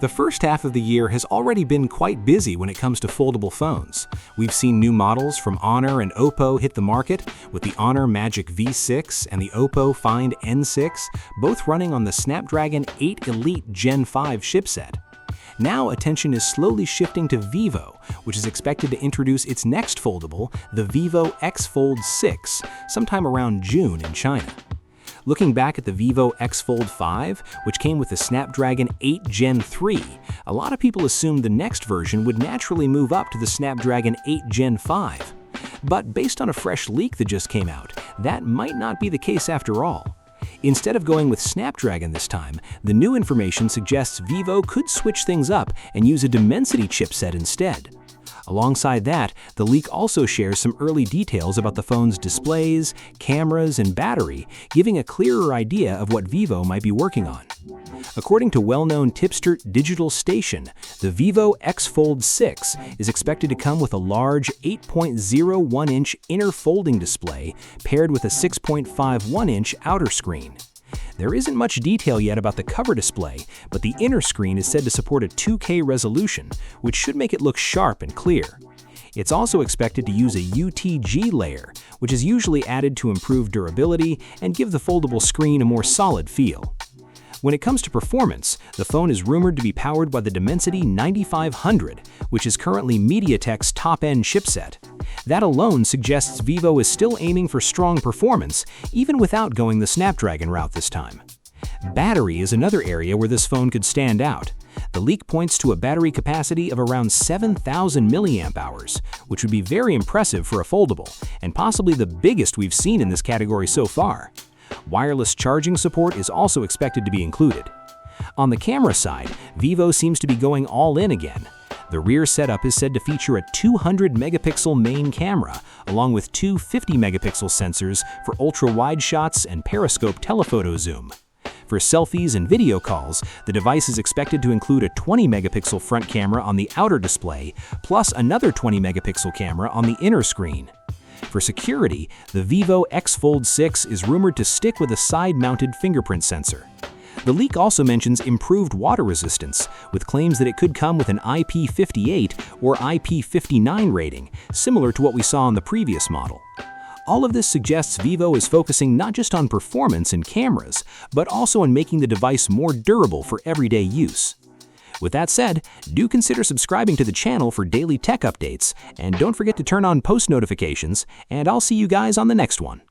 The first half of the year has already been quite busy when it comes to foldable phones. We've seen new models from Honor and Oppo hit the market, with the Honor Magic V6 and the Oppo Find N6 both running on the Snapdragon 8 Elite Gen 5 chipset. Now attention is slowly shifting to Vivo, which is expected to introduce its next foldable, the Vivo X Fold 6, sometime around June in China. Looking back at the Vivo X Fold 5, which came with the Snapdragon 8 Gen 3, a lot of people assumed the next version would naturally move up to the Snapdragon 8 Gen 5. But based on a fresh leak that just came out, that might not be the case after all. Instead of going with Snapdragon this time, the new information suggests Vivo could switch things up and use a Dimensity chipset instead. Alongside that, the leak also shares some early details about the phone's displays, cameras, and battery, giving a clearer idea of what Vivo might be working on. According to well-known tipster Digital Station, the Vivo X Fold 6 is expected to come with a large 8.01-inch inner folding display paired with a 6.51-inch outer screen. There isn't much detail yet about the cover display, but the inner screen is said to support a 2K resolution, which should make it look sharp and clear. It's also expected to use a UTG layer, which is usually added to improve durability and give the foldable screen a more solid feel. When it comes to performance, the phone is rumored to be powered by the Dimensity 9500, which is currently MediaTek's top-end chipset. That alone suggests Vivo is still aiming for strong performance, even without going the Snapdragon route this time. Battery is another area where this phone could stand out. The leak points to a battery capacity of around 7,000 mAh, which would be very impressive for a foldable, and possibly the biggest we've seen in this category so far. Wireless charging support is also expected to be included. On the camera side, Vivo seems to be going all in again. The rear setup is said to feature a 200-megapixel main camera, along with two 50-megapixel sensors for ultra-wide shots and periscope telephoto zoom. For selfies and video calls, the device is expected to include a 20-megapixel front camera on the outer display, plus another 20-megapixel camera on the inner screen. For security, the Vivo X Fold 6 is rumored to stick with a side-mounted fingerprint sensor. The leak also mentions improved water resistance, with claims that it could come with an IP58 or IP59 rating, similar to what we saw on the previous model. All of this suggests Vivo is focusing not just on performance and cameras, but also on making the device more durable for everyday use. With that said, do consider subscribing to the channel for daily tech updates, and don't forget to turn on post notifications, and I'll see you guys on the next one.